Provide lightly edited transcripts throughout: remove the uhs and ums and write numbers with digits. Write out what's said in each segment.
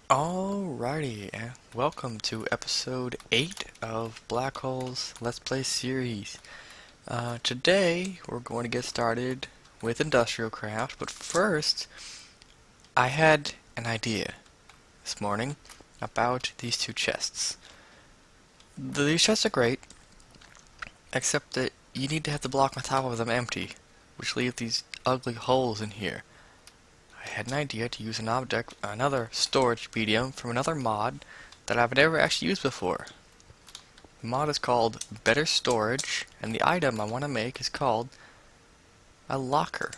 Alrighty, and welcome to episode 8 of Black Holes Let's Play series. Today we're going to get started with Industrialcraft, but first I had an idea this morning about these two chests. These chests are great, except that you need to have the block on top of them empty, which leave these ugly holes in here. I had an idea to use another storage medium from another mod that I've never actually used before. The mod is called Better Storage, and the item I want to make is called a locker.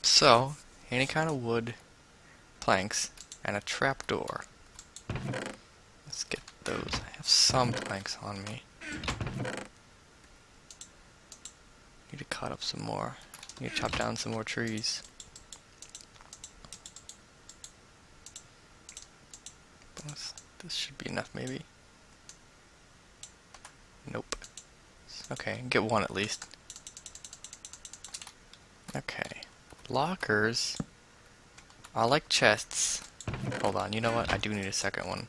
So, any kind of wood, planks, and a trapdoor. Let's get those. I have some planks on me. Need to cut up some more. Need to chop down some more trees. This should be enough, maybe. Nope. Okay, get one at least. Okay. Lockers are like chests. Hold on, you know what? I do need a second one.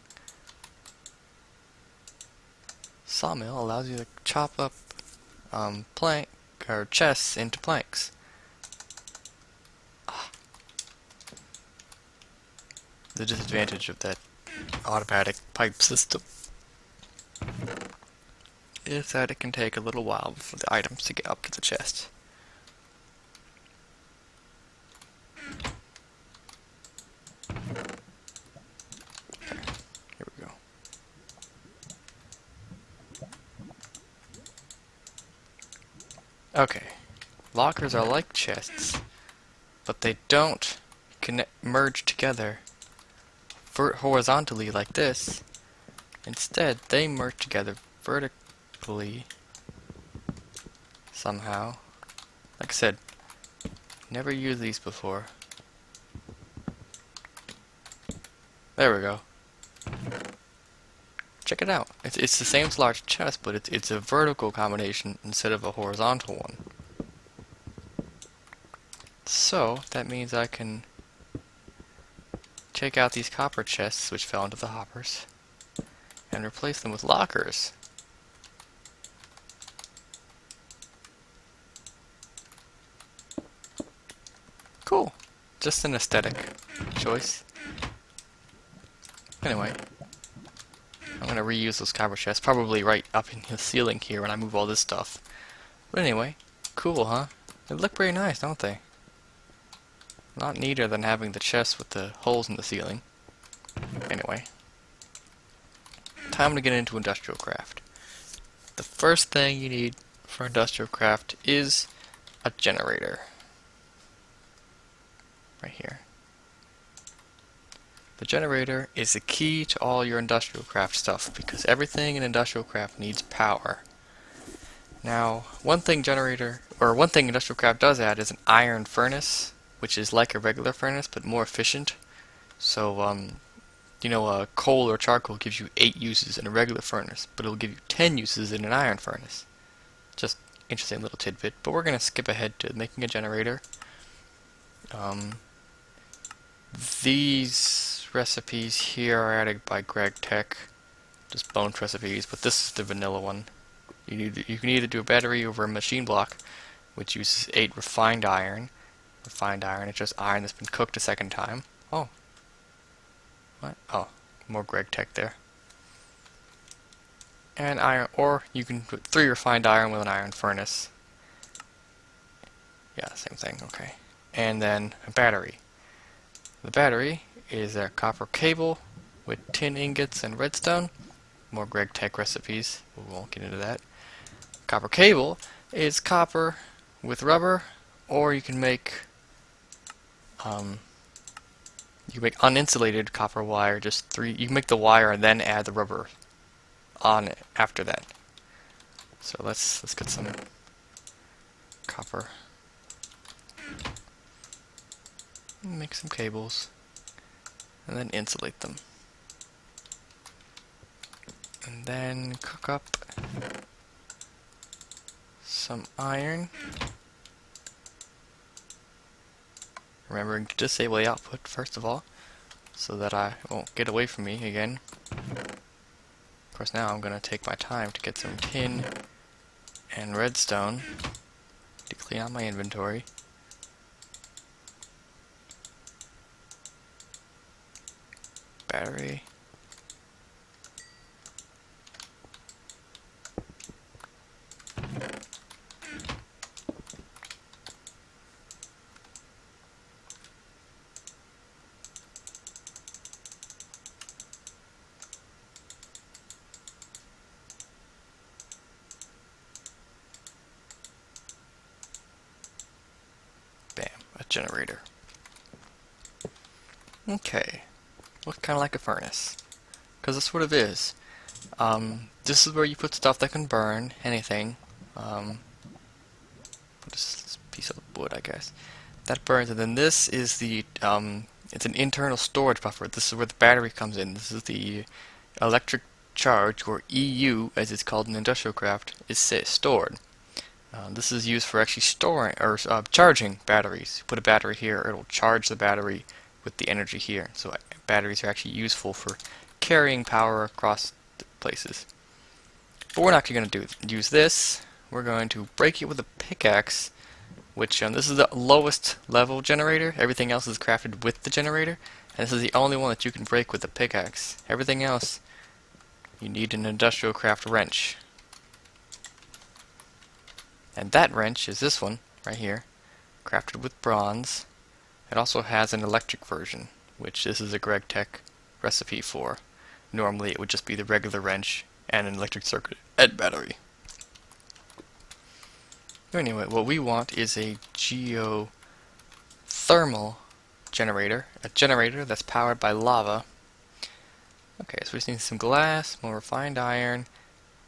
Sawmill allows you to chop up plank or chests into planks. The disadvantage of that automatic pipe system is that it can take a little while for the items to get up to the chest. Okay, here we go. Okay, lockers are like chests, but they don't merge together horizontally like this. Instead, they merge together vertically somehow. Like I said, never used these before. There we go. Check it out. It's the same as large chest, but it's a vertical combination instead of a horizontal one. So that means I can take out these copper chests which fell into the hoppers and replace them with lockers. Cool. Just an aesthetic choice. Anyway, I'm gonna reuse those copper chests, probably right up in the ceiling here when I move all this stuff. But anyway, cool, huh? They look pretty nice, don't they? A lot neater than having the chests with the holes in the ceiling. Anyway, time to get into Industrialcraft. The first thing you need for Industrialcraft is a generator. Right here. The generator is the key to all your Industrialcraft stuff because everything in Industrialcraft needs power. Now, one thing Industrialcraft does add is an iron furnace, which is like a regular furnace but more efficient. So, coal or charcoal gives you 8 uses in a regular furnace, but it'll give you 10 uses in an iron furnace. Just interesting little tidbit, but we're going to skip ahead to making a generator. These recipes here are added by Greg Tech, just bonus recipes, but this is the vanilla one. You can either do a battery over a machine block, which uses 8 refined iron. Refined iron is just iron that's been cooked a second time. Oh. What? Oh, more Greg Tech there. And iron, or you can put 3 refined iron with an iron furnace. Yeah, same thing, okay. And then a battery. The battery is a copper cable with tin ingots and redstone. More Greg Tech recipes, we won't get into that. Copper cable is copper with rubber, or you can make uninsulated copper wire. You can make the wire and then add the rubber on it after that. So let's get some copper. Make some cables and then insulate them. And then cook up some iron. Remembering to disable the output first of all. so that I won't get away from me again. Of course, now I'm going to take my time to get some tin and redstone to clean out my inventory. Battery. Bam, a generator. Okay, looks kind of like a furnace, because it sort of is. This is where you put stuff that can burn anything. Put this piece of wood, I guess. That burns, and then this is the it's an internal storage buffer. This is where the battery comes in. This is the electric charge, or EU, as it's called in Industrialcraft, is stored. This is used for actually storing or charging batteries. You put a battery here, it'll charge the battery with the energy here. So batteries are actually useful for carrying power across places. But we're not actually going to use this. We're going to break it with a pickaxe, which this is the lowest level generator. Everything else is crafted with the generator, and this is the only one that you can break with a pickaxe. Everything else, you need an Industrialcraft wrench. And that wrench is this one, right here, crafted with bronze. It also has an electric version, which this is a Greg Tech recipe for. Normally it would just be the regular wrench and an electric circuit and battery. Anyway, what we want is a geothermal generator, a generator that's powered by lava. Okay, so we just need some glass, more refined iron,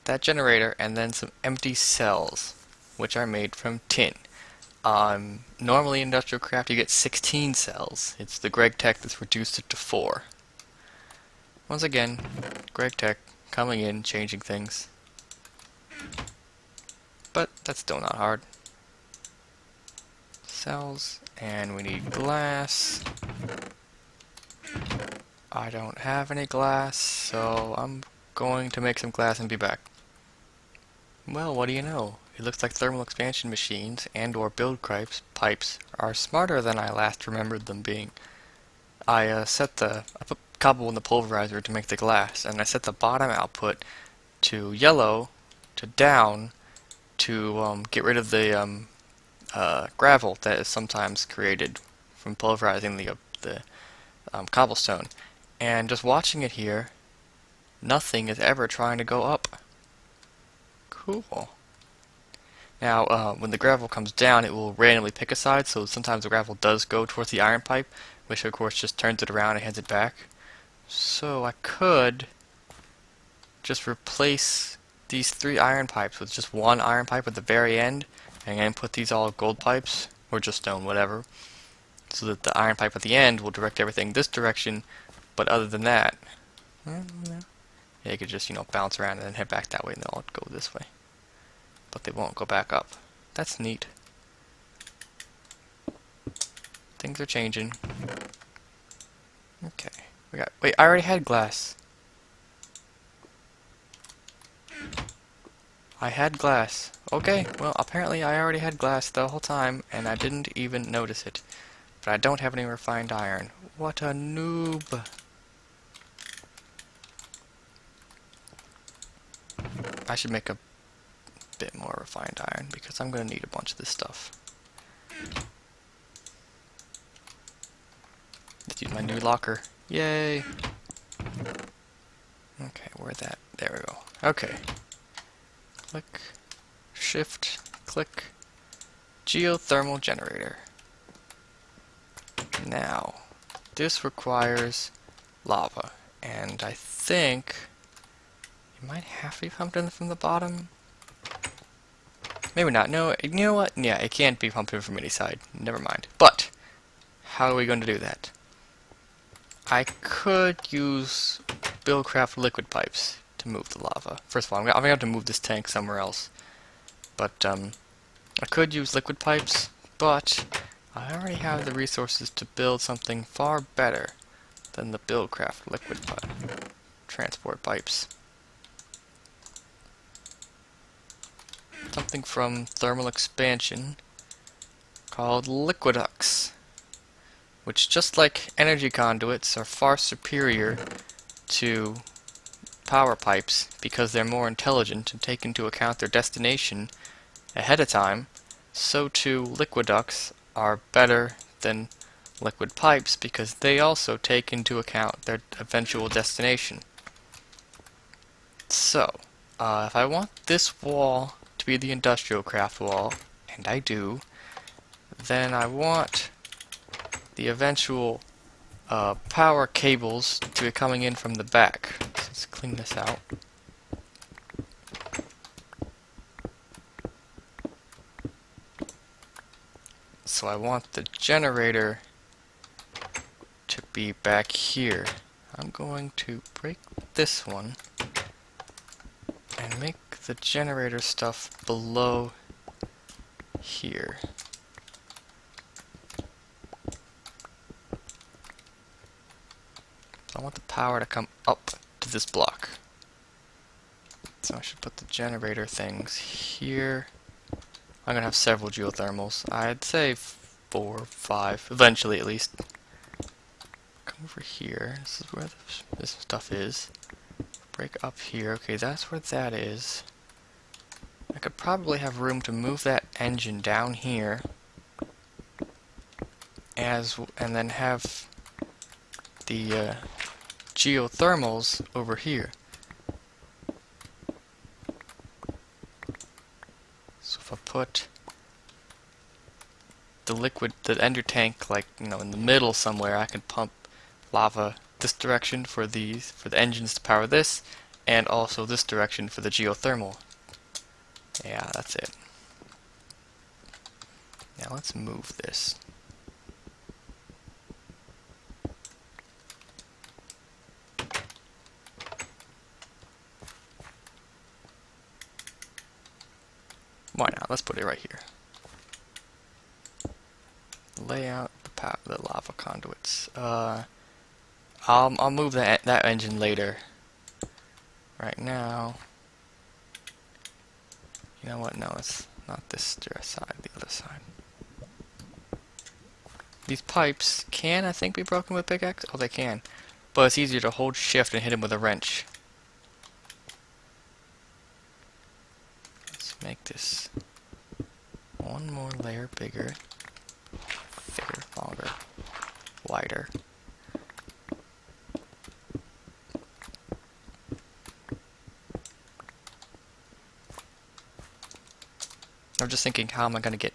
that generator, and then some empty cells, which are made from tin. Normally in Industrialcraft you get 16 cells. It's the Greg Tech that's reduced it to 4. Once again, Greg Tech coming in, changing things. But that's still not hard. Cells, and we need glass. I don't have any glass, so I'm going to make some glass and be back. Well, what do you know? It looks like thermal expansion machines and or build pipes are smarter than I last remembered them being. I put cobble in the pulverizer to make the glass, and I set the bottom output to yellow, to down, to get rid of the gravel that is sometimes created from pulverizing the cobblestone. And just watching it here, nothing is ever trying to go up. Cool. Now, when the gravel comes down, it will randomly pick a side, so sometimes the gravel does go towards the iron pipe, which of course just turns it around and heads it back. So I could just replace these 3 iron pipes with just 1 iron pipe at the very end, and then put these all gold pipes, or just stone, whatever, so that the iron pipe at the end will direct everything this direction, but other than that, yeah, you could just, bounce around and then head back that way, and they'll all go this way. But they won't go back up. That's neat. Things are changing. Okay. Wait, I already had glass. I had glass. Okay, well, apparently I already had glass the whole time, and I didn't even notice it. But I don't have any refined iron. What a noob. I should make a bit more refined iron, because I'm going to need a bunch of this stuff. Let's use my new locker. Yay! Okay, where's that? There we go. Okay. Click, shift, click, geothermal generator. Now, this requires lava, and I think it might have to be pumped in from the bottom. Maybe not. No, you know what? Yeah, it can't be pumped in from any side. Never mind. But, how are we going to do that? I could use Buildcraft liquid pipes to move the lava. First of all, I'm going to have to move this tank somewhere else. But, I could use liquid pipes, but I already have the resources to build something far better. than the Buildcraft liquid transport pipes. Something from thermal expansion called liquiducts, which, just like energy conduits, are far superior to power pipes because they're more intelligent and take into account their destination ahead of time. So too, liquiducts are better than liquid pipes because they also take into account their eventual destination. So, if I want this wall to be the Industrialcraft wall, and I do, then I want the eventual power cables to be coming in from the back. So let's clean this out. So I want the generator to be back here. I'm going to break this one and make the generator stuff below here. So I want the power to come up to this block. So I should put the generator things here. I'm gonna have several geothermals. I'd say 4 or 5, eventually at least. Come over here. This is where this stuff is. Break up here. Okay, that's where that is. I could probably have room to move that engine down here, and then have the geothermals over here. So if I put the ender tank, like, in the middle somewhere, I can pump lava this direction for the engines to power this, and also this direction for the geothermal. Yeah, that's it. Now let's move this. Why not? Let's put it right here. Lay out the lava conduits. I'll move that engine later. Right now, you know what? No, it's not this side. The other side. These pipes can, I think, be broken with pickaxe. Oh, they can, but it's easier to hold shift and hit them with a wrench. Let's make this one more layer bigger, thicker, longer, wider. I'm just thinking, how am I going to get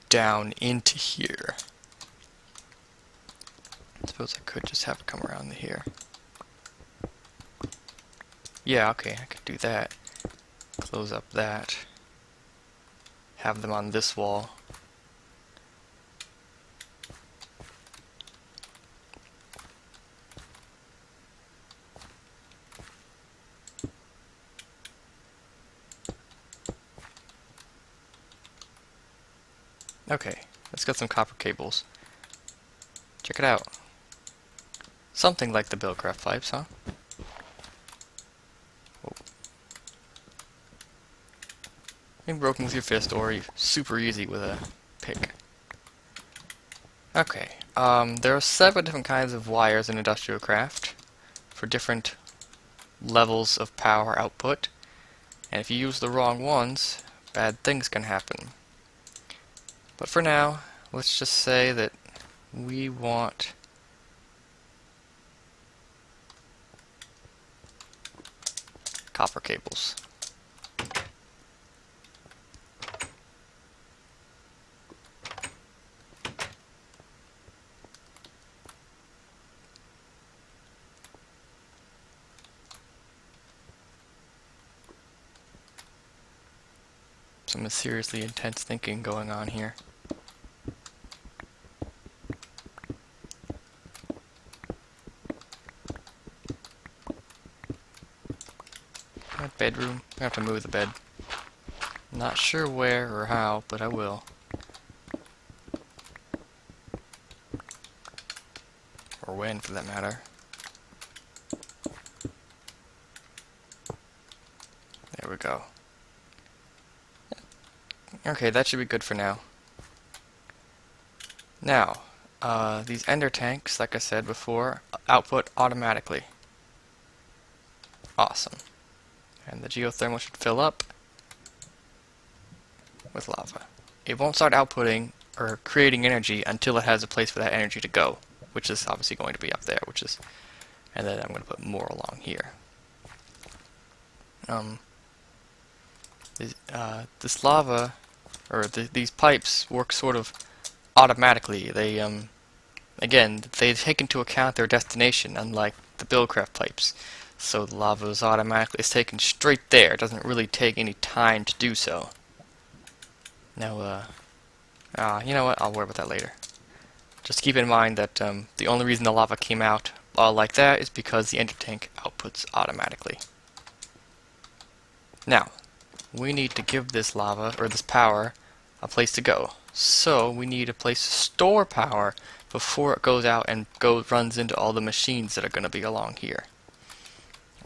down into here? I suppose I could just have it come around to here. Yeah, okay, I could do that. Close up that. Have them on this wall. Okay, let's get some copper cables. Check it out. Something like the Buildcraft pipes, huh? Whoa. Maybe broken with your fist, or super easy with a pick. Okay, there are 7 different kinds of wires in Industrialcraft for different levels of power output, and if you use the wrong ones, bad things can happen. But for now, let's just say that we want copper cables. Some seriously intense thinking going on here. That bedroom, I have to move the bed. Not sure where or how, but I will. when for that matter. There we go. Okay, that should be good for now. Now, these ender tanks, like I said before, output automatically. Awesome. And the geothermal should fill up with lava. It won't start outputting or creating energy until it has a place for that energy to go, which is obviously going to be up there, and then I'm going to put more along here. This lava, or these pipes, work sort of automatically. They, again, they take into account their destination, unlike the Buildcraft pipes. So the lava is automatically, it's taken straight there. It doesn't really take any time to do so. Now, you know what? I'll worry about that later. Just keep in mind that the only reason the lava came out like that is because the ender tank outputs automatically. Now, we need to give this lava, or this power, a place to go. So we need a place to store power before it goes out and runs into all the machines that are going to be along here.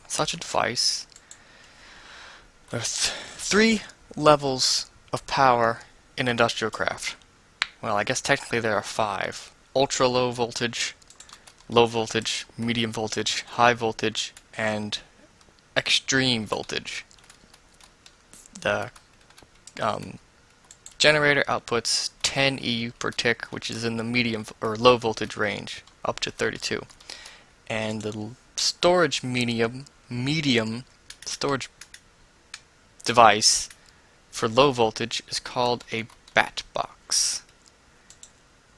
Such a device, there's 3 levels of power in Industrialcraft. Well, I guess technically there are 5. Ultra low voltage, medium voltage, high voltage, and extreme voltage. The generator outputs 10 EU per tick, which is in the medium or low voltage range, up to 32. And the storage medium storage device for low voltage is called a bat box,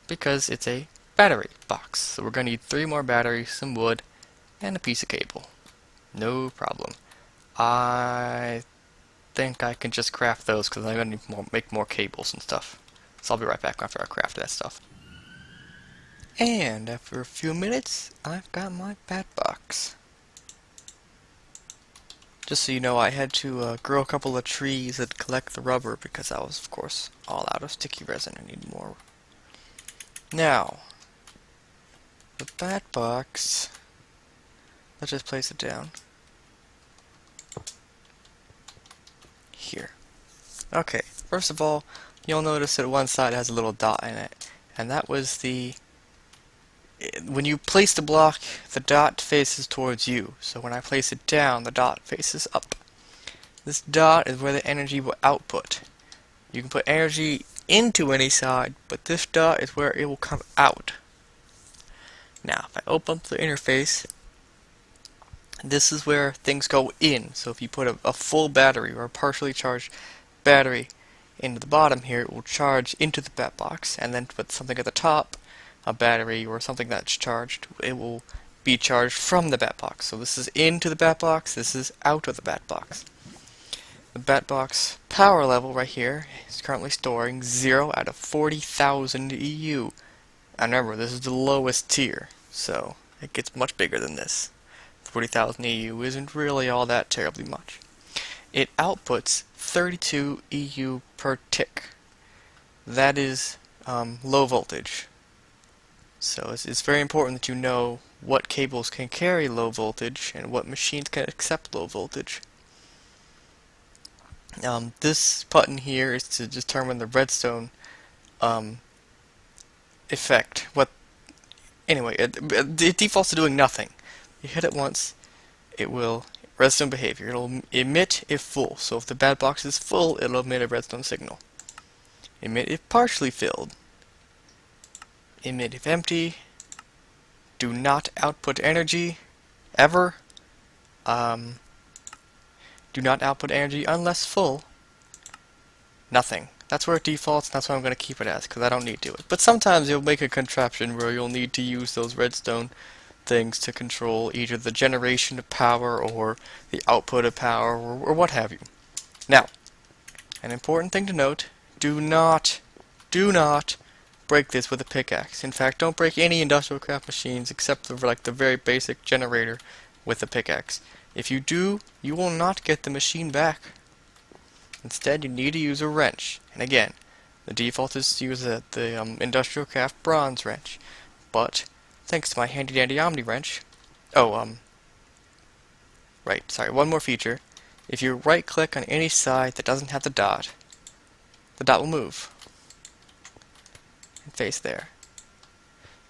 because it's a battery box. So we're going to need 3 more batteries, some wood, and a piece of cable. No problem. I think I can just craft those because I'm going to make more cables and stuff. So I'll be right back after I craft that stuff. And after a few minutes, I've got my bat box. Just so you know, I had to grow a couple of trees and collect the rubber because I was, of course, all out of sticky resin. I need more. Now, the bat box, let's just place it down. Here. Okay, first of all, you'll notice that one side has a little dot in it, and that was when you place the block, the dot faces towards you. So when I place it down, the dot faces up. This dot is where the energy will output. You can put energy into any side, but this dot is where it will come out. Now, if I open up the interface, this is where things go in. So if you put a full battery or a partially charged battery into the bottom here, it will charge into the bat box, and then put something at the top, a battery or something that's charged, it will be charged from the bat box. So this is into the bat box, this is out of the bat box. The bat box power level right here is currently storing 0 out of 40,000 EU. And remember, this is the lowest tier, so it gets much bigger than this. 40,000 EU isn't really all that terribly much. It outputs 32 EU per tick. That is low voltage. So it's very important that you know what cables can carry low voltage and what machines can accept low voltage. This button here is to determine the redstone effect. Anyway, it defaults to doing nothing. You hit it once, it will redstone behavior. It'll emit if full. So if the bat box is full, it'll emit a redstone signal. Emit if partially filled. Emit if empty. Do not output energy ever. Do not output energy unless full. Nothing. That's where it defaults, and that's why I'm going to keep it as, because I don't need to. But sometimes you'll make a contraption where you'll need to use those redstone things to control either the generation of power or the output of power or what have you. Now, an important thing to note, do not break this with a pickaxe. In fact, don't break any Industrialcraft machines except for like the very basic generator with a pickaxe. If you do, you will not get the machine back. Instead, you need to use a wrench. And again, the default is to use the Industrialcraft bronze wrench. But thanks to my handy dandy Omni wrench. Oh, right, sorry, one more feature. If you right click on any side that doesn't have the dot will move and face there.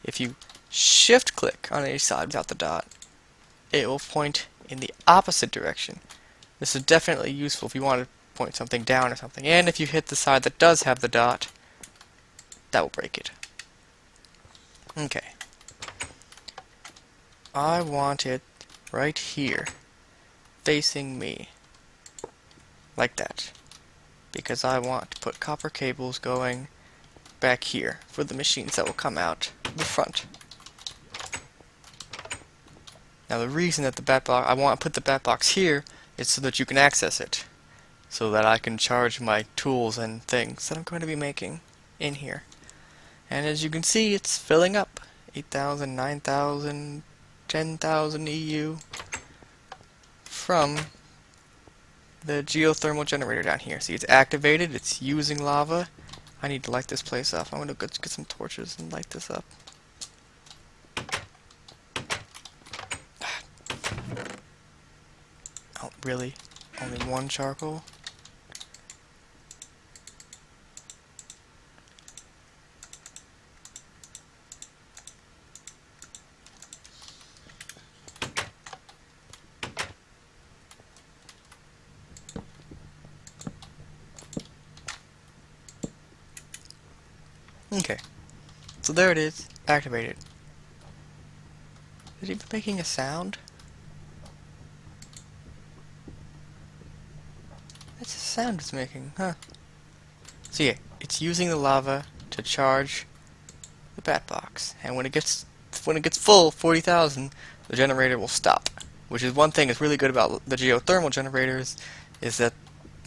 If you shift click on any side without the dot, it will point in the opposite direction. This is definitely useful if you want to point something down or something. And if you hit the side that does have the dot, that will break it. Okay. I want it right here, facing me. Like that. Because I want to put copper cables going back here for the machines that will come out the front. Now the reason that I want to put the bat box here is so that you can access it. So that I can charge my tools and things that I'm going to be making in here. And as you can see, it's filling up. 8,000, 9,000, 10,000 EU from the geothermal generator down here. See, it's activated, it's using lava. I need to light this place up. I'm going to get some torches and light this up. Oh, really? Only one charcoal? Okay, so there it is, activated. Is it even making a sound? That's the sound it's making, huh? So yeah, it's using the lava to charge the bat box, and when it gets full, 40,000, the generator will stop. Which is one thing that's really good about the geothermal generators, is that,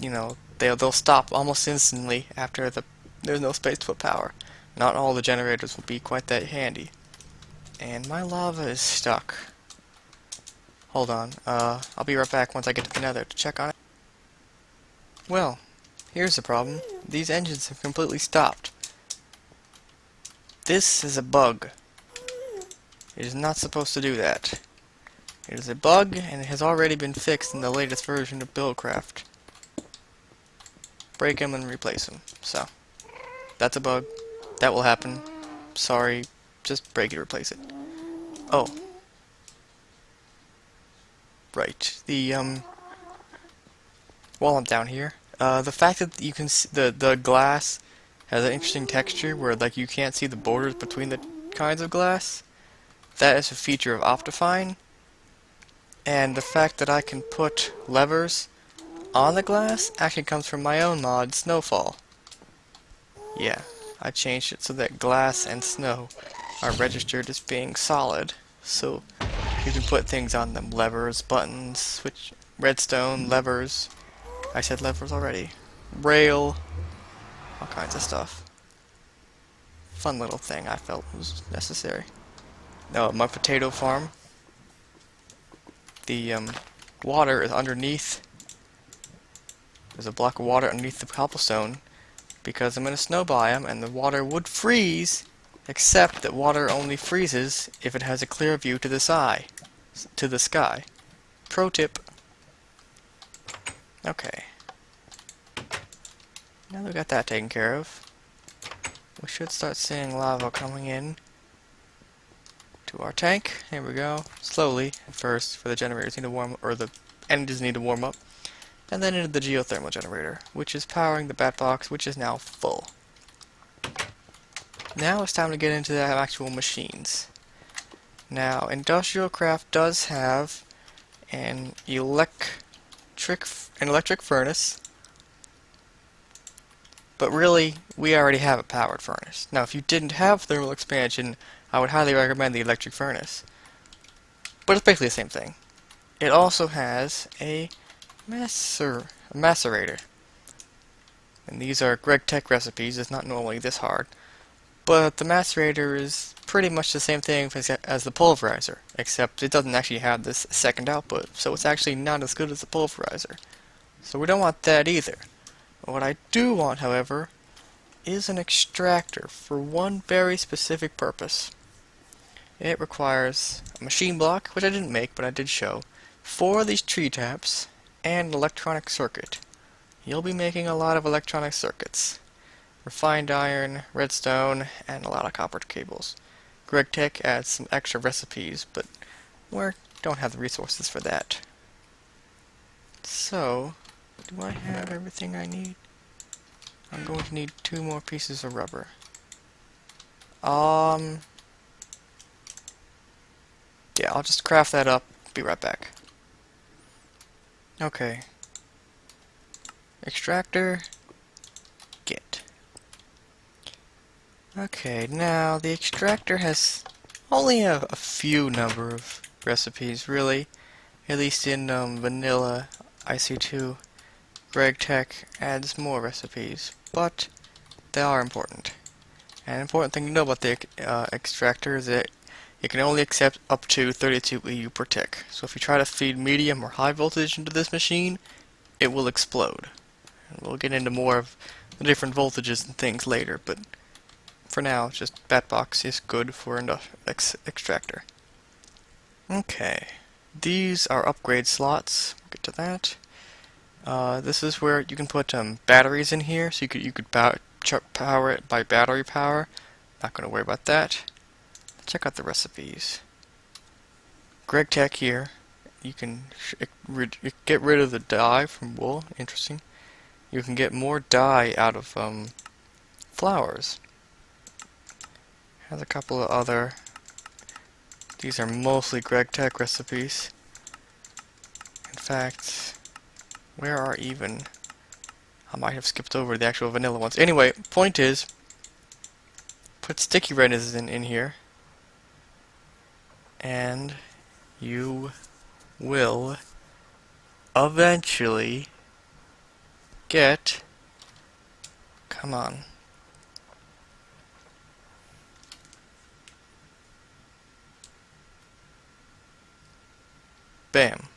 you know, they'll stop almost instantly after there's no space to put power. Not all the generators will be quite that handy. And my lava is stuck. Hold on, I'll be right back once I get to the nether to check on it. Well, here's the problem. These engines have completely stopped. This is a bug. It is not supposed to do that. It is a bug, and it has already been fixed in the latest version of Buildcraft. Break them and replace them. So, that's a bug. That will happen. Sorry, just break it, replace it. Oh. Right. While I'm down here, the fact that you can see the glass has an interesting texture where like you can't see the borders between the kinds of glass, that is a feature of Optifine. And the fact that I can put levers on the glass actually comes from my own mod, Snowfall. Yeah, I changed it so that glass and snow are registered as being solid, so you can put things on them. Levers, buttons, switch, redstone, levers. I said levers already. Rail, all kinds of stuff. Fun little thing I felt was necessary. Now, my potato farm, the water is underneath. There's a block of water underneath the cobblestone because I'm in a snow biome and the water would freeze, except that water only freezes if it has a clear view to the sky. Pro tip. Okay. Now that we got that taken care of, we should start seeing lava coming in to our tank. Here we go. Slowly at first, for the generators need to warm, or the engines need to warm up, and then into the geothermal generator, which is powering the bat box, which is now full. Now it's time to get into the actual machines. Now, Industrialcraft does have an electric furnace, but really, we already have a powered furnace. Now, if you didn't have thermal expansion, I would highly recommend the electric furnace. But it's basically the same thing. It also has a macerator. And these are Greg Tech recipes. It's not normally this hard. But the macerator is pretty much the same thing as the pulverizer, except it doesn't actually have this second output, so it's actually not as good as the pulverizer. So we don't want that either. What I do want, however, is an extractor for one very specific purpose. it requires a machine block, which I didn't make, but I did show, 4 of these tree taps, and an electronic circuit. You'll be making a lot of electronic circuits. Refined iron, redstone, and a lot of copper cables. GregTech adds some extra recipes, but we don't have the resources for that. So, do I have everything I need? I'm going to need 2 more pieces of rubber. Yeah, I'll just craft that up. Be right back. Okay. Extractor. Get. Okay, now the extractor has only a few number of recipes, really. At least in vanilla IC2. GregTech adds more recipes, but they are important. And an important thing to know about the extractor is that it can only accept up to 32 EU per tick. So if you try to feed medium or high voltage into this machine, it will explode. And we'll get into more of the different voltages and things later, but for now, just Batbox is good for an extractor. Okay, these are upgrade slots. We'll get to that. This is where you can put batteries in here, so you could power it by battery power. Not going to worry about that. Check out the recipes. GregTech here. You can get rid of the dye from wool. Interesting. You can get more dye out of flowers. Has a couple of other. These are mostly GregTech recipes. In fact, where are even? I might have skipped over the actual vanilla ones. Anyway, point is, put sticky resin in here, and you will eventually get, come on, bam,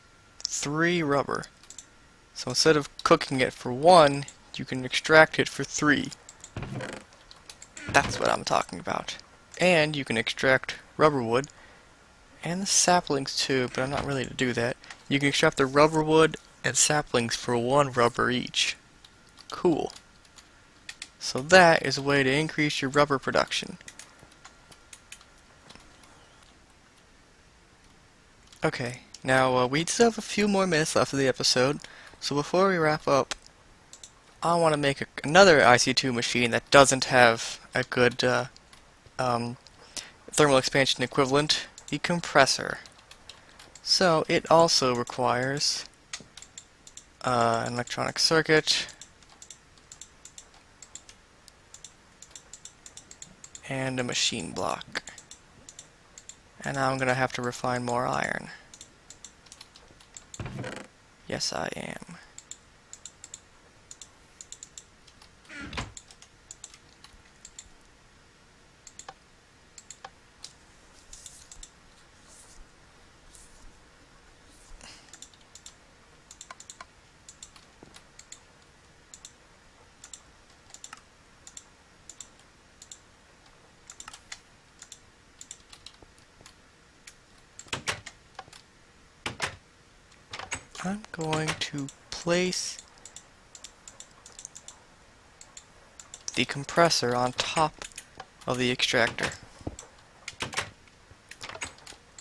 3 rubber. So instead of cooking it for 1, you can extract it for 3. That's what I'm talking about. And you can extract rubber wood, and the saplings too, but I'm not ready to do that. You can extract the rubber wood and saplings for 1 rubber each. Cool. So that is a way to increase your rubber production. Okay, now we still have a few more minutes left of the episode, so before we wrap up, I want to make another IC2 machine that doesn't have a good thermal expansion equivalent, the compressor. So it also requires an electronic circuit and a machine block. And now I'm going to have to refine more iron. Yes, I am. I'm going to place the compressor on top of the extractor,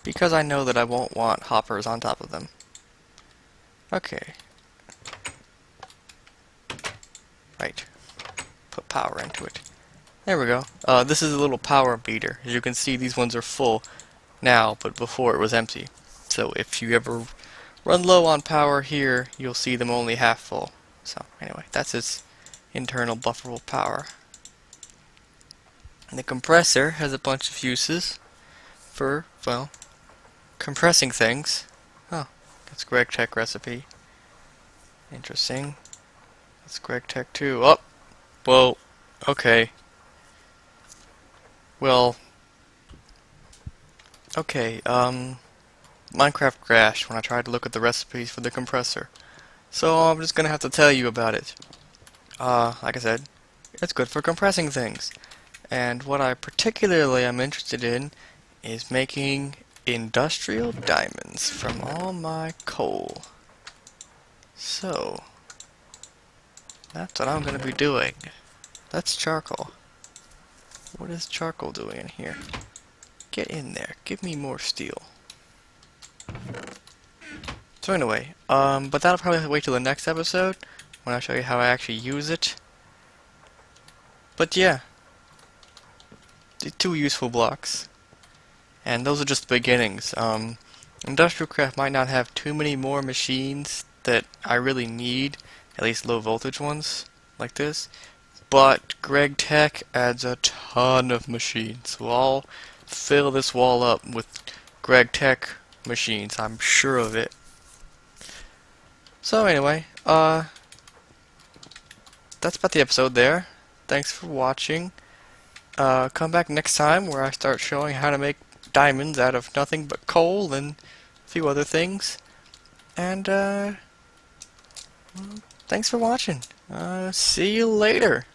because I know that I won't want hoppers on top of them. Okay. Right. Put power into it. There we go. This is a little power meter. As you can see, these ones are full now, but before it was empty. So if you ever run low on power here, you'll see them only half full. So anyway, that's its internal bufferable power. And the compressor has a bunch of uses for, well, compressing things. Oh, that's GregTech recipe. Interesting. That's GregTech too. Oh, well, okay. Well, okay, Minecraft crashed when I tried to look at the recipes for the compressor. So I'm just gonna have to tell you about it. Like I said, it's good for compressing things. And what I particularly am interested in is making industrial diamonds from all my coal. So, that's what I'm going to be doing. That's charcoal. What is charcoal doing in here? Get in there. Give me more steel. So anyway, but that'll probably wait till the next episode when I show you how I actually use it. But yeah, the 2 useful blocks. And those are just the beginnings. Industrialcraft might not have too many more machines that I really need, at least low voltage ones, like this. But Greg Tech adds a ton of machines, so I'll fill this wall up with Greg Tech machines, I'm sure of it. So anyway, that's about the episode there. Thanks for watching. Come back next time where I start showing how to make diamonds out of nothing but coal and a few other things. And, well, thanks for watching. See you later.